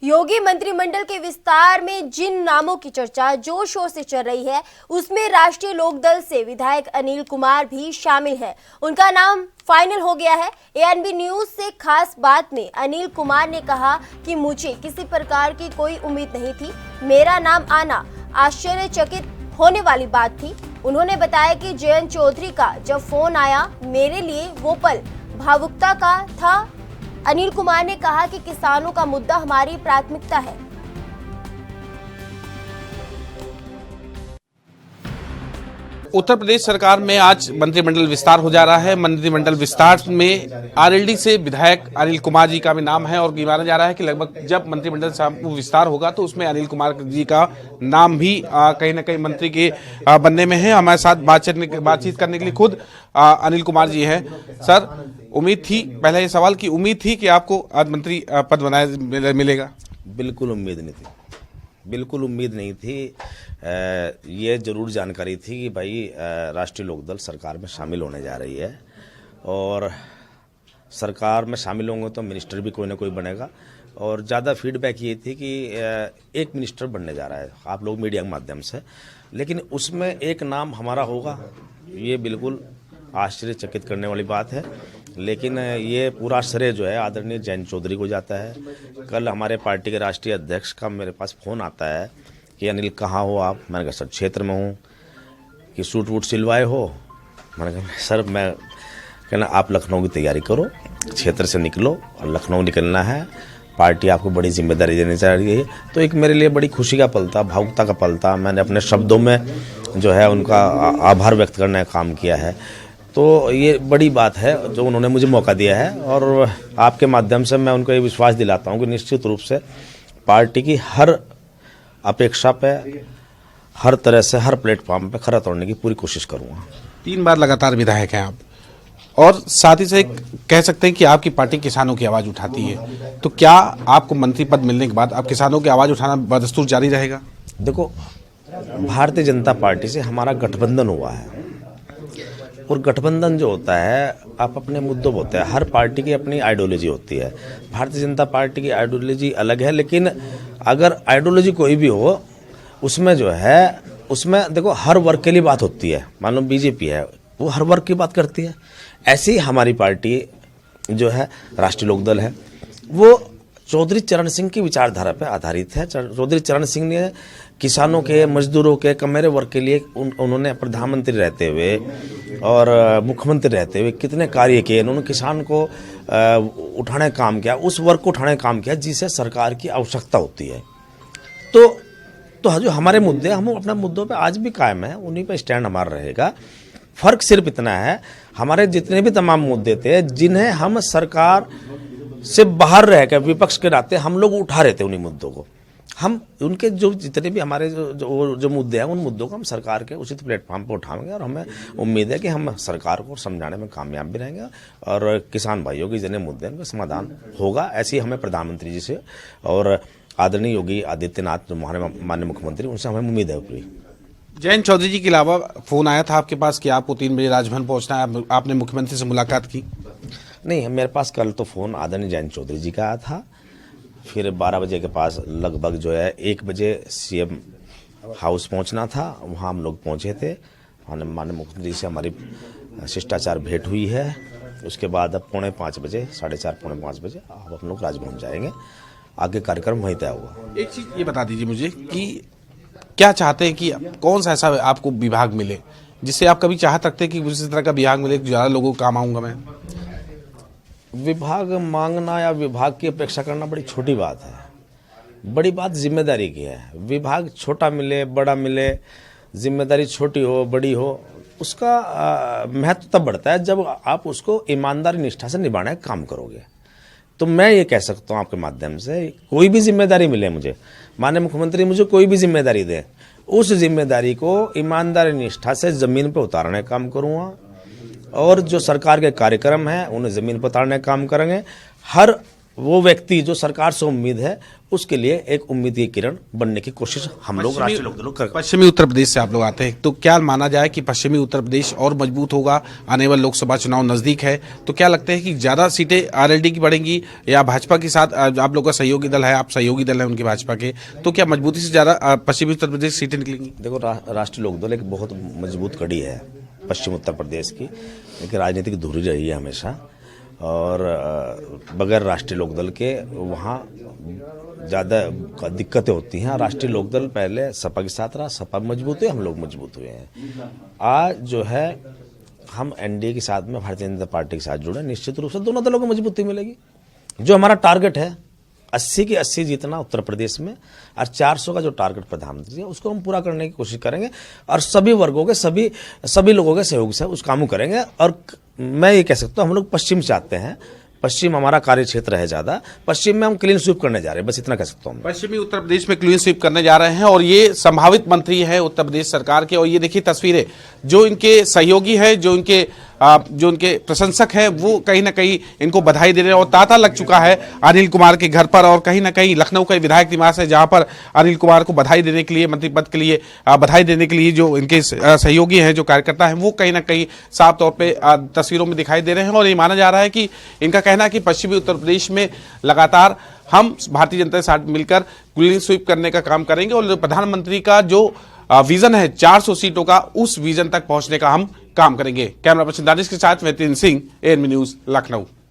योगी मंत्रिमंडल के विस्तार में जिन नामों की चर्चा जोर शोर से चल रही है, उसमें राष्ट्रीय लोकदल से विधायक अनिल कुमार भी शामिल है। उनका नाम फाइनल हो गया है। एएनबी न्यूज से खास बात में अनिल कुमार ने कहा कि मुझे किसी प्रकार की कोई उम्मीद नहीं थी, मेरा नाम आना आश्चर्यचकित होने वाली बात थी। उन्होंने बताया कि जयंत चौधरी का जब फोन आया, मेरे लिए वो पल भावुकता का था। अनिल कुमार ने कहा कि किसानों का मुद्दा हमारी प्राथमिकता है। उत्तर प्रदेश सरकार में आज मंत्रिमंडल विस्तार हो जा रहा है। मंत्रिमंडल विस्तार में आरएलडी से विधायक अनिल कुमार जी का भी नाम है और माना जा रहा है कि लगभग जब मंत्रिमंडल विस्तार होगा तो उसमें अनिल कुमार जी का नाम भी कहीं ना कहीं मंत्री के बनने में है। हमारे साथ बातचीत करने के लिए खुद अनिल कुमार जी हैं। सर, उम्मीद थी, पहले ये सवाल की उम्मीद थी कि आपको आज मंत्री पद बनाया मिलेगा? बिल्कुल उम्मीद नहीं थी, बिल्कुल उम्मीद नहीं थी। ये जरूर जानकारी थी कि भाई राष्ट्रीय लोकदल सरकार में शामिल होने जा रही है और सरकार में शामिल होंगे तो मिनिस्टर भी कोई ना कोई बनेगा। और ज़्यादा फीडबैक ये थी कि एक मिनिस्टर बनने जा रहा है आप लोग मीडिया के माध्यम से, लेकिन उसमें एक नाम हमारा होगा, ये बिल्कुल आश्चर्यचकित करने वाली बात है। लेकिन ये पूरा श्रेय जो है आदरणीय जयंत चौधरी को जाता है। कल हमारे पार्टी के राष्ट्रीय अध्यक्ष का मेरे पास फ़ोन आता है कि अनिल कहाँ हो आप? मैंने कहा सर क्षेत्र में हूँ। कि सूट वूट सिलवाए हो? मैंने कहा सर मैं कहना आप लखनऊ की तैयारी करो, क्षेत्र से निकलो और लखनऊ निकलना है, पार्टी आपको बड़ी जिम्मेदारी देनी चाह रही है। तो एक मेरे लिए बड़ी खुशी का पल था, भावुकता का पल था। मैंने अपने शब्दों में जो है उनका आभार व्यक्त करने का काम किया है। तो ये बड़ी बात है जो उन्होंने मुझे मौका दिया है और आपके माध्यम से मैं उनको ये विश्वास दिलाता हूँ कि निश्चित रूप से पार्टी की हर अपेक्षा पे, हर तरह से, हर प्लेटफॉर्म पे खरा उतरने की पूरी कोशिश करूँगा। 3 बार लगातार विधायक हैं आप और साथ ही से कह सकते हैं कि आपकी पार्टी किसानों की आवाज़ उठाती है, तो क्या आपको मंत्री पद मिलने के बाद आप किसानों की आवाज़ उठाना बदस्तूर जारी रहेगा? देखो, भारतीय जनता पार्टी से हमारा गठबंधन हुआ है और गठबंधन जो होता है आप अपने मुद्दों पर होता है। हर पार्टी की अपनी आइडियोलॉजी होती है। भारतीय जनता पार्टी की आइडियोलॉजी अलग है, लेकिन अगर आइडियोलॉजी कोई भी हो उसमें जो है, उसमें देखो हर वर्ग के लिए बात होती है। मान लो बीजेपी है, वो हर वर्ग की बात करती है। ऐसी ही हमारी पार्टी जो है राष्ट्रीय लोकदल है, वो चौधरी चरण सिंह की विचारधारा पर आधारित है। चौधरी चरण सिंह ने किसानों के, मजदूरों के, कमेरे वर्ग के लिए उन्होंने प्रधानमंत्री रहते हुए और मुख्यमंत्री रहते हुए कितने कार्य किए। उन्होंने किसान को उठाने का काम किया, उस वर्ग को उठाने का काम किया जिसे सरकार की आवश्यकता होती है। तो जो हमारे मुद्दे, हम अपने मुद्दों पे आज भी कायम हैं, उन्हीं पे स्टैंड हमारा रहेगा। फर्क सिर्फ इतना है, हमारे जितने भी तमाम मुद्दे थे जिन्हें हम सरकार से बाहर रहकर विपक्ष के नाते हम लोग उठा रहे थे, उन्हीं मुद्दों को हम, उनके जो जितने भी हमारे जो मुद्दे हैं, उन मुद्दों को हम सरकार के उचित प्लेटफॉर्म पर उठाएंगे और हमें उम्मीद है कि हम सरकार को समझाने में कामयाब भी रहेंगे और किसान भाइयों के जितने मुद्दे हैं उनका समाधान होगा। ऐसी हमें प्रधानमंत्री जी से और आदरणीय योगी आदित्यनाथ जो माननीय मुख्यमंत्री, उनसे हमें उम्मीद है पूरी। जयंत चौधरी जी के अलावा फोन आया था आपके पास कि आपको 3 बजे राजभवन पहुंचना है, आपने मुख्यमंत्री से मुलाकात की? नहीं, मेरे पास कल तो फ़ोन आदरणीय जयंत चौधरी जी का आया था। फिर 12 बजे के पास लगभग जो है 1 बजे सीएम हाउस पहुंचना था, वहां हम लोग पहुंचे थे। माननीय मुख्यमंत्री से हमारी शिष्टाचार भेंट हुई है। उसके बाद अब 4:45 बजे, 4:30 पौने 5 बजे अब हम लोग राजभवन जाएंगे। आगे कार्यक्रम वहीं तय होगा। एक चीज़ ये बता दीजिए मुझे कि क्या चाहते हैं कि कौन सा ऐसा आपको विभाग मिले जिससे आप कभी चाहत रखते हैं कि उसी तरह का विभाग मिले, ज़्यादा लोगों को काम आऊँगा मैं? विभाग मांगना या विभाग की अपेक्षा करना बड़ी छोटी बात है। बड़ी बात जिम्मेदारी की है। विभाग छोटा मिले, बड़ा मिले, जिम्मेदारी छोटी हो, बड़ी हो, उसका महत्व तब बढ़ता है जब आप उसको ईमानदारी निष्ठा से निभाने का काम करोगे। तो मैं ये कह सकता हूँ आपके माध्यम से, कोई भी जिम्मेदारी मिले मुझे, माननीय मुख्यमंत्री मुझे कोई भी जिम्मेदारी दें, उस जिम्मेदारी को ईमानदारी निष्ठा से ज़मीन पर उतारने का काम करूँगा और जो सरकार के कार्यक्रम हैं उन्हें ज़मीन पर उतारने का काम करेंगे। हर वो व्यक्ति जो सरकार से उम्मीद है उसके लिए एक उम्मीद की किरण बनने की कोशिश हम लोग राष्ट्रीय लोक दल कर। पश्चिमी उत्तर प्रदेश से आप लोग आते हैं, तो क्या माना जाए कि पश्चिमी उत्तर प्रदेश और मजबूत होगा? आने वाले लोकसभा चुनाव नजदीक है, तो क्या लगता है कि ज्यादा सीटें आरएलडी की बढ़ेंगी या भाजपा के साथ आप लोग का सहयोगी दल है, आप सहयोगी दल है उनके भाजपा के, तो क्या मजबूती से ज्यादा पश्चिमी उत्तर प्रदेश सीटें निकलेंगी? देखो, राष्ट्रीय लोक दल एक बहुत मजबूत कड़ी है पश्चिम उत्तर प्रदेश की, लेकिन राजनीतिक धुरी रही है हमेशा, और बगैर राष्ट्रीय लोकदल के वहाँ ज़्यादा दिक्कतें होती हैं। राष्ट्रीय लोकदल पहले सपा के साथ रहा, सपा मजबूत हुई, हम लोग मजबूत हुए हैं। आज जो है हम एनडीए के साथ में भारतीय जनता पार्टी के साथ जुड़े, निश्चित रूप से दोनों दलों को मजबूती मिलेगी। जो हमारा टारगेट है 80 की 80 जीतना उत्तर प्रदेश में, और 400 का जो टारगेट प्रधानमंत्री है उसको हम पूरा करने की कोशिश करेंगे, और सभी वर्गों के सभी लोगों के सहयोग से उस काम को करेंगे। और मैं ये कह सकता हूँ, हम लोग पश्चिम चाहते हैं, पश्चिम हमारा कार्य क्षेत्र है ज्यादा, पश्चिम में हम क्लीन स्वीप करने जा रहे हैं, बस इतना कह सकता हूँ। पश्चिमी उत्तर प्रदेश में क्लीन स्वीप करने जा रहे हैं, और ये संभावित मंत्री है उत्तर प्रदेश सरकार के। और ये देखिए तस्वीरें, जो इनके सहयोगी है, जो इनके प्रशंसक है, वो कहीं ना कहीं इनको बधाई दे रहे हैं। और तांता लग चुका है अनिल कुमार के घर पर, और कहीं ना कहीं लखनऊ का विधायक निवास है जहां पर अनिल कुमार को बधाई देने के लिए, मंत्री पद के लिए बधाई देने के लिए जो इनके सहयोगी हैं, जो कार्यकर्ता हैं, वो कहीं ना कहीं साफ तौर पर तस्वीरों में दिखाई दे रहे हैं। और ये माना जा रहा है कि इनका कहना है कि पश्चिमी उत्तर प्रदेश में लगातार हम भारतीय जनता के साथ मिलकर क्लीन स्वीप करने का काम करेंगे, और प्रधानमंत्री का जो विजन है 400 सीटों का, उस विजन तक पहुंचने का हम काम करेंगे। कैमरा पर्सन दानिश के साथ मैं तीन सिंह, एएनबी न्यूज, लखनऊ।